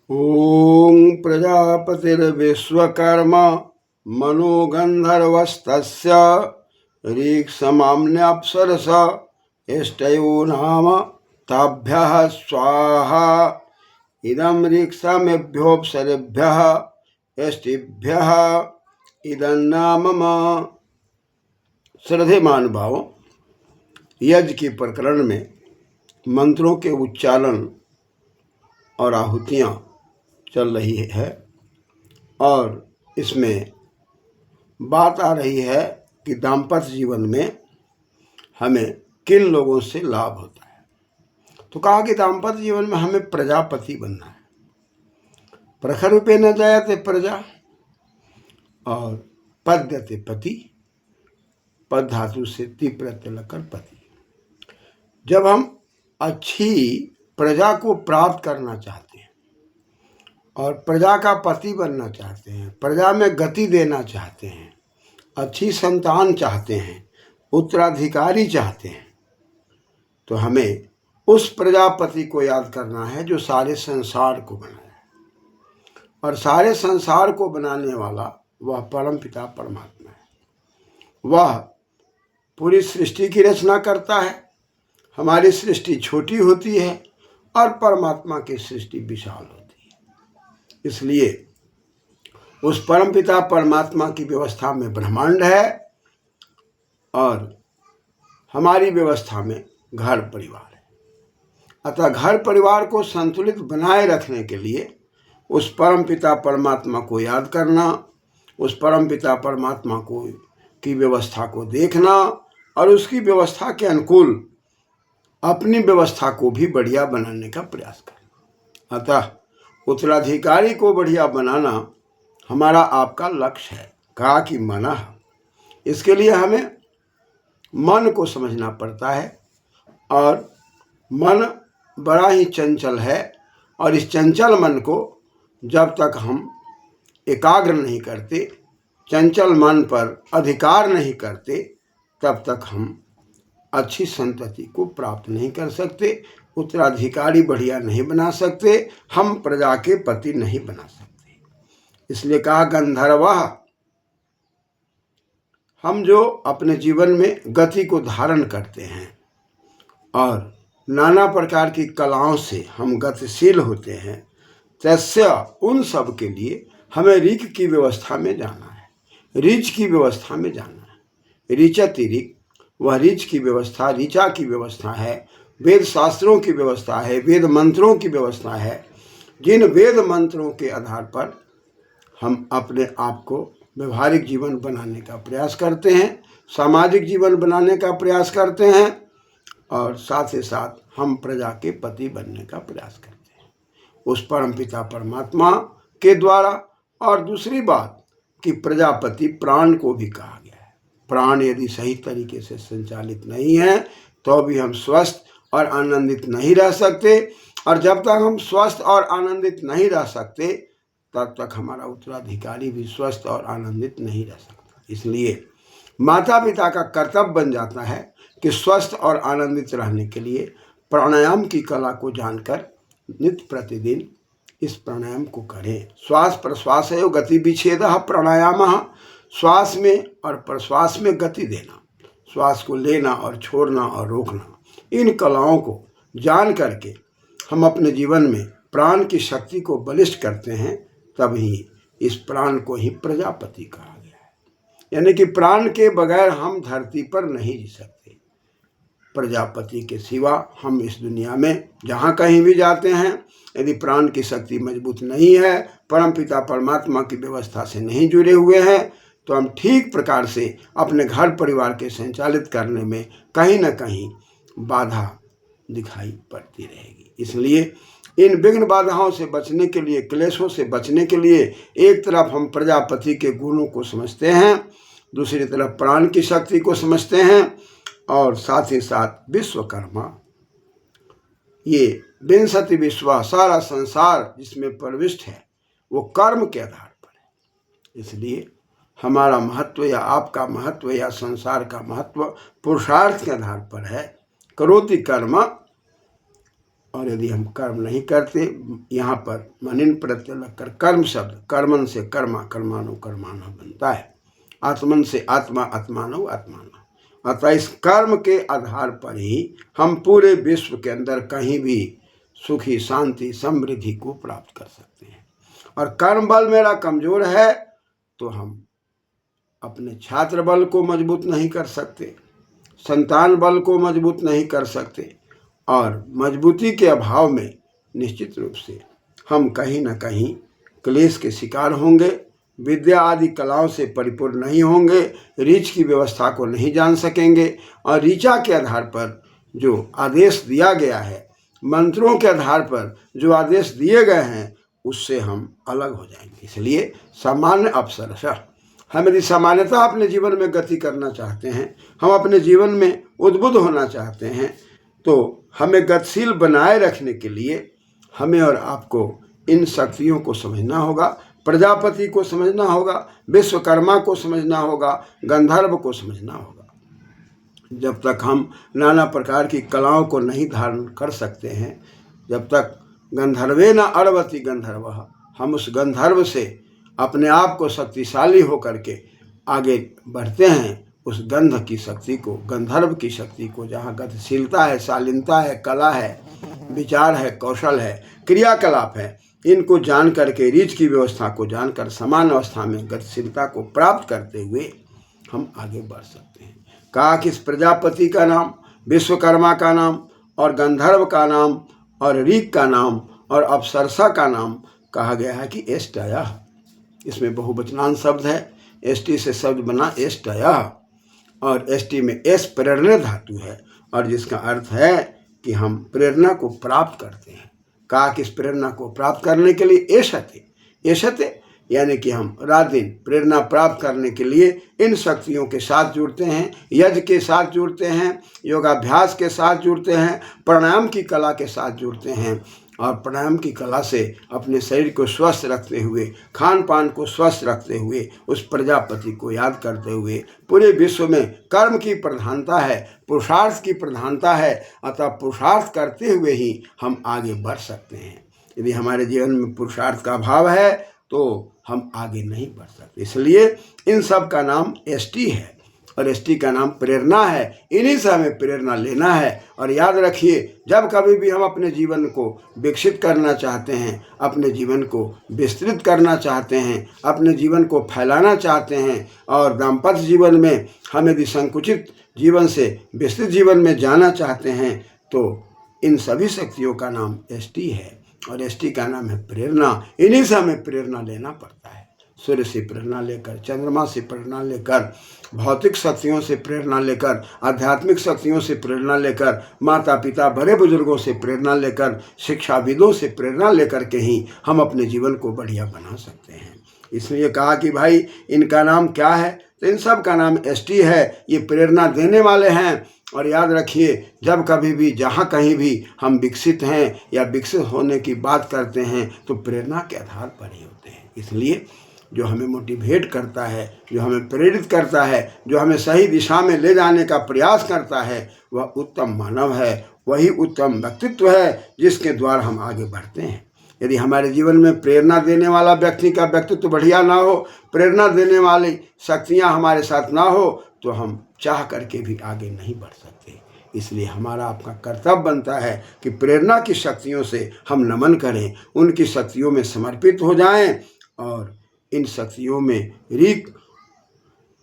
ॐ प्रजापतिर्विश्वकर्मा मनोगन्धर्वस्तस्य ऋक्समाम्न्यप्सरस इष्टयो नाम ताभ्यः स्वाहा। इदं ऋक्समेभ्योऽप्सरेभ्यः इष्टिभ्यः इदं नाम मम। श्रद्धेमान भावों, यज्ञ के प्रकरण में मंत्रों के उच्चारण और आहुतियाँ चल रही है और इसमें बात आ रही है कि दाम्पत्य जीवन में हमें किन लोगों से लाभ होता है। तो कहा कि दाम्पत्य जीवन में हमें प्रजापति बनना है। प्रखर रूपे न जायते प्रजा और पद्यते पति, पद धातु से तीव्र लकर पति। जब हम अच्छी प्रजा को प्राप्त करना चाहते हैं और प्रजा का पति बनना चाहते हैं, प्रजा में गति देना चाहते हैं, अच्छी संतान चाहते हैं, उत्तराधिकारी चाहते हैं, तो हमें उस प्रजापति को याद करना है जो सारे संसार को बनाया है। और सारे संसार को बनाने वाला वह परम पिता परमात्मा है। वह पूरी सृष्टि की रचना करता है। हमारी सृष्टि छोटी होती है और परमात्मा की सृष्टि विशाल होती है। इसलिए उस परमपिता परमात्मा की व्यवस्था में ब्रह्मांड है और हमारी व्यवस्था में घर परिवार है। अतः घर परिवार को संतुलित बनाए रखने के लिए उस परमपिता परमात्मा को याद करना, उस परमपिता परमात्मा को की व्यवस्था को देखना और उसकी व्यवस्था के अनुकूल अपनी व्यवस्था को भी बढ़िया बनाने का प्रयास करना। अतः उत्तराधिकारी को बढ़िया बनाना हमारा आपका लक्ष्य है। कहा कि मना, इसके लिए हमें मन को समझना पड़ता है और मन बड़ा ही चंचल है और इस चंचल मन को जब तक हम एकाग्र नहीं करते, चंचल मन पर अधिकार नहीं करते, तब तक हम अच्छी संतति को प्राप्त नहीं कर सकते, उत्तराधिकारी बढ़िया नहीं बना सकते, हम प्रजा के पति नहीं बना सकते। इसलिए कहा गंधर्वः, हम जो अपने जीवन में गति को धारण करते हैं और नाना प्रकार की कलाओं से हम गतिशील होते हैं, तस्य उन सब के लिए हमें ऋक की व्यवस्था में जाना है, ऋच की व्यवस्था में जाना है। ऋचति ऋक, वह ऋच की व्यवस्था, ऋचा की व्यवस्था है, वेद शास्त्रों की व्यवस्था है, वेद मंत्रों की व्यवस्था है। जिन वेद मंत्रों के आधार पर हम अपने आप को व्यवहारिक जीवन बनाने का प्रयास करते हैं, सामाजिक जीवन बनाने का प्रयास करते हैं और साथ ही साथ हम प्रजा के पति बनने का प्रयास करते हैं उस परमपिता परमात्मा के द्वारा। और दूसरी बात कि प्रजापति प्राण को भी कहा गया है। प्राण यदि सही तरीके से संचालित नहीं है तो भी हम स्वस्थ और आनंदित नहीं रह सकते, और जब तक हम स्वस्थ और आनंदित नहीं रह सकते तब तक हमारा उत्तराधिकारी भी स्वस्थ और आनंदित नहीं रह सकता। इसलिए माता पिता का कर्तव्य बन जाता है कि स्वस्थ और आनंदित रहने के लिए प्राणायाम की कला को जानकर नित्य प्रतिदिन इस प्राणायाम को करें। श्वास प्रश्वास है गति विच्छेदः प्राणायामः, श्वास में और प्रश्वास में गति देना, श्वास को लेना और छोड़ना और रोकना, इन कलाओं को जान करके हम अपने जीवन में प्राण की शक्ति को बलिष्ठ करते हैं, तभी इस प्राण को ही प्रजापति कहा गया है। यानी कि प्राण के बगैर हम धरती पर नहीं जी सकते। प्रजापति के सिवा हम इस दुनिया में जहाँ कहीं भी जाते हैं, यदि प्राण की शक्ति मजबूत नहीं है, परमपिता परमात्मा की व्यवस्था से नहीं जुड़े हुए हैं, तो हम ठीक प्रकार से अपने घर परिवार के संचालित करने में कहीं न कहीं बाधा दिखाई पड़ती रहेगी। इसलिए इन विघ्न बाधाओं से बचने के लिए, क्लेशों से बचने के लिए, एक तरफ हम प्रजापति के गुणों को समझते हैं, दूसरी तरफ प्राण की शक्ति को समझते हैं, और साथ ही साथ विश्वकर्मा, ये विंशति विश्वा, सारा संसार जिसमें प्रविष्ट है वो कर्म के आधार पर है। इसलिए हमारा महत्व या आपका महत्व या संसार का महत्व पुरुषार्थ के आधार पर है। करोति कर्म और यदि हम कर्म नहीं करते, यहाँ पर मनिन प्रत्यय लगकर कर्म शब्द, कर्मन से कर्मा, कर्माणु कर्माणु बनता है, आत्मन से आत्मा, आत्मानव आत्मानव। अतः इस कर्म के आधार पर ही हम पूरे विश्व के अंदर कहीं भी सुखी, शांति, समृद्धि को प्राप्त कर सकते हैं। और कर्म बल मेरा कमजोर है तो हम अपने छात्र बल को मजबूत नहीं कर सकते, संतान बल को मजबूत नहीं कर सकते, और मजबूती के अभाव में निश्चित रूप से हम कहीं न कहीं क्लेश के शिकार होंगे, विद्या आदि कलाओं से परिपूर्ण नहीं होंगे, ऋच की व्यवस्था को नहीं जान सकेंगे, और ऋचा के आधार पर जो आदेश दिया गया है, मंत्रों के आधार पर जो आदेश दिए गए हैं, उससे हम अलग हो जाएंगे। इसलिए सामान्य अप्सरशः हम यदि सामान्यतः अपने जीवन में गति करना चाहते हैं, हम अपने जीवन में उद्बुद्ध होना चाहते हैं, तो हमें गतिशील बनाए रखने के लिए हमें और आपको इन शक्तियों को समझना होगा। प्रजापति को समझना होगा, विश्वकर्मा को समझना होगा, गंधर्व को समझना होगा। जब तक हम नाना प्रकार की कलाओं को नहीं धारण कर सकते हैं, जब तक गंधर्वे न अरवती गंधर्व, हम उस गंधर्व से अपने आप को शक्तिशाली होकर के आगे बढ़ते हैं, उस गंध की शक्ति को, गंधर्व की शक्ति को, जहाँ गतिशीलता है, शालीनता है, कला है, विचार है, कौशल है, क्रियाकलाप है, इनको जान करके, रीच की व्यवस्था को जानकर समान अवस्था में गतिशीलता को प्राप्त करते हुए हम आगे बढ़ सकते हैं। कहा कि इस प्रजापति का नाम, विश्वकर्मा का नाम, और गंधर्व का नाम, और ऋक का नाम, और अप्सरसा का नाम कहा गया है कि एष्टयः। इसमें बहुवचनांत शब्द है, एष्टि से शब्द बना एष्टयः, और एष्टि में एस प्रेरणा धातु है, और जिसका अर्थ है कि हम प्रेरणा को प्राप्त करते हैं। कहा कि इस प्रेरणा को प्राप्त करने के लिए एषते यानी कि हम रात दिन प्रेरणा प्राप्त करने के लिए इन शक्तियों के साथ जुड़ते हैं, यज्ञ के साथ जुड़ते हैं, योगाभ्यास के साथ जुड़ते हैं, प्राणायाम की कला के साथ जुड़ते हैं, और प्राणायाम की कला से अपने शरीर को स्वस्थ रखते हुए, खान पान को स्वस्थ रखते हुए, उस प्रजापति को याद करते हुए, पूरे विश्व में कर्म की प्रधानता है, पुरुषार्थ की प्रधानता है, अतः पुरुषार्थ करते हुए ही हम आगे बढ़ सकते हैं। यदि हमारे जीवन में पुरुषार्थ का अभाव है तो हम आगे नहीं बढ़ सकते। इसलिए इन सब का नाम एष्टि है, और एष्टि का नाम प्रेरणा है। इन्हीं से हमें प्रेरणा लेना है। और याद रखिए, जब कभी भी हम अपने जीवन को विकसित करना चाहते हैं, अपने जीवन को विस्तृत करना चाहते हैं, अपने जीवन को फैलाना चाहते हैं, और दाम्पत्य जीवन में हम यदि संकुचित जीवन से विस्तृत जीवन में जाना चाहते हैं, तो इन सभी शक्तियों का नाम एष्टि है, और एष्टि का नाम है प्रेरणा। इन्हीं से हमें प्रेरणा लेना पड़ता है। सूर्य से प्रेरणा लेकर, चंद्रमा से प्रेरणा लेकर, भौतिक शक्तियों से प्रेरणा लेकर, आध्यात्मिक शक्तियों से प्रेरणा लेकर, माता पिता बड़े बुजुर्गों से प्रेरणा लेकर, शिक्षाविदों से प्रेरणा लेकर के ही हम अपने जीवन को बढ़िया बना सकते हैं। इसलिए कहा कि भाई इनका नाम क्या है, तो इन सब का नाम एष्टि है। ये प्रेरणा देने वाले हैं। और याद रखिए, जब कभी भी जहाँ कहीं भी हम विकसित हैं या विकसित होने की बात करते हैं तो प्रेरणा के आधार पर ही होते हैं। इसलिए जो हमें मोटिवेट करता है, जो हमें प्रेरित करता है, जो हमें सही दिशा में ले जाने का प्रयास करता है, वह उत्तम मानव है, वही उत्तम व्यक्तित्व है जिसके द्वारा हम आगे बढ़ते हैं। यदि हमारे जीवन में प्रेरणा देने वाला व्यक्ति का व्यक्तित्व बढ़िया ना हो, प्रेरणा देने वाली शक्तियाँ हमारे साथ ना हो, तो हम चाह करके भी आगे नहीं बढ़ सकते। इसलिए हमारा आपका कर्तव्य बनता है कि प्रेरणा की शक्तियों से हम नमन करें, उनकी शक्तियों में समर्पित हो जाएं, और इन शक्तियों में ऋक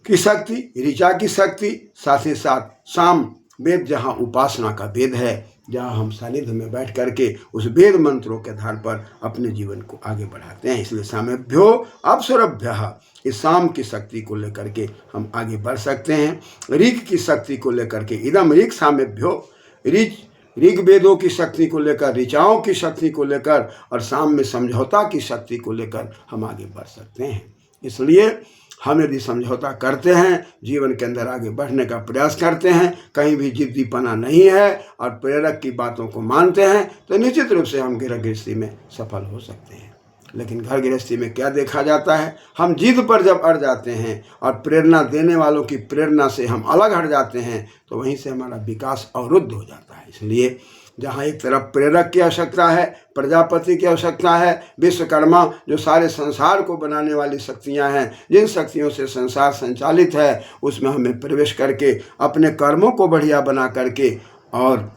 की शक्ति, ऋचा की शक्ति, साथ ही साथ साम वेद, जहाँ उपासना का वेद है, जहाँ हम सानिध्य में बैठ करके उस वेद मंत्रों के आधार पर अपने जीवन को आगे बढ़ाते हैं। इसलिए सामेभ्यो अप्सरभ्यः, इस साम की शक्ति को लेकर के हम आगे बढ़ सकते हैं। ऋक की शक्ति को लेकर के इदम ऋक सामेभ्यो, ऋग वेदों की शक्ति को लेकर, ऋचाओं की शक्ति को लेकर, और साम में समझौता की शक्ति को लेकर हम आगे बढ़ सकते हैं। इसलिए हम यदि समझौता करते हैं, जीवन के अंदर आगे बढ़ने का प्रयास करते हैं, कहीं भी जिद्दीपना नहीं है, और प्रेरक की बातों को मानते हैं, तो निश्चित रूप से हम घर गृहस्थी में सफल हो सकते हैं। लेकिन घर गृहस्थी में क्या देखा जाता है, हम जिद पर जब अड़ जाते हैं और प्रेरणा देने वालों की प्रेरणा से हम अलग हट जाते हैं, तो वहीं से हमारा विकास अवरुद्ध हो जाता है। इसलिए जहाँ एक तरफ प्रेरक की आवश्यकता है, प्रजापति की आवश्यकता है, विश्वकर्मा जो सारे संसार को बनाने वाली शक्तियाँ हैं, जिन शक्तियों से संसार संचालित है, उसमें हमें प्रवेश करके अपने कर्मों को बढ़िया बना करके और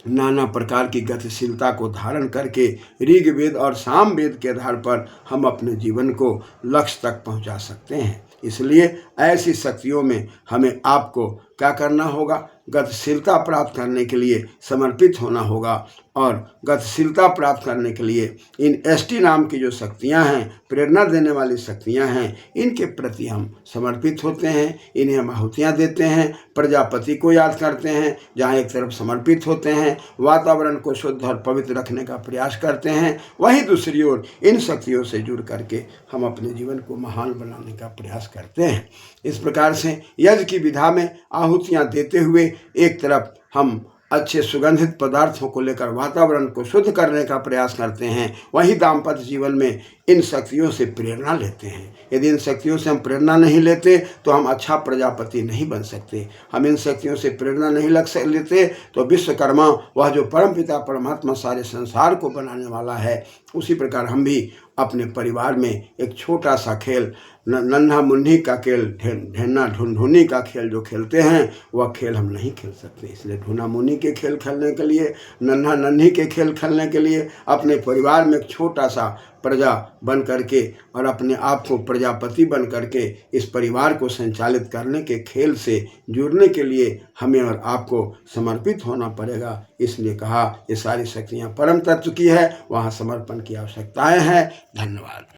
नाना प्रकार की गतिशीलता को धारण करके ऋग्वेद और सामवेद के आधार पर हम अपने जीवन को लक्ष्य तक पहुंचा सकते हैं। इसलिए ऐसी शक्तियों में हमें आपको क्या करना होगा, गतिशीलता प्राप्त करने के लिए समर्पित होना होगा। और गतिशीलता प्राप्त करने के लिए इन एसटी नाम की जो शक्तियां हैं, प्रेरणा देने वाली शक्तियां हैं, इनके प्रति हम समर्पित होते हैं, इन्हें हम आहुतियाँ देते हैं, प्रजापति को याद करते हैं, जहाँ एक तरफ समर्पित होते हैं, वातावरण को शुद्ध और पवित्र रखने का प्रयास करते हैं, वहीं दूसरी ओर इन शक्तियों से जुड़ करके हम अपने जीवन को महान बनाने का प्रयास करते हैं। इस प्रकार से यज्ञ की विधा में आहुतियाँ देते हुए एक तरफ हम अच्छे सुगंधित पदार्थों को लेकर वातावरण को शुद्ध करने का प्रयास करते हैं, वहीं दाम्पत्य जीवन में इन शक्तियों से प्रेरणा लेते हैं। यदि इन शक्तियों से हम प्रेरणा नहीं लेते तो हम अच्छा प्रजापति नहीं बन सकते। हम इन शक्तियों से प्रेरणा नहीं लेते तो विश्वकर्मा, वह जो परमपिता परमात्मा सारे संसार को बनाने वाला है, उसी प्रकार हम भी अपने परिवार में एक छोटा सा खेल, नन्हा मुन्नी का खेल, ढेना ढूंढूनी का खेल जो खेलते हैं, वह खेल हम नहीं खेल सकते। इसलिए ढूंढा मुन्नी के खेल खेलने के लिए, नन्हा नन्ही के खेल खेलने के लिए अपने परिवार में एक छोटा सा प्रजा बन करके और अपने आप को प्रजापति बन करके इस परिवार को संचालित करने के खेल से जुड़ने के लिए हमें और आपको समर्पित होना पड़ेगा। इसलिए कहा ये सारी शक्तियाँ परम तत्व की है, वहाँ समर्पण की आवश्यकताएं हैं। धन्यवाद।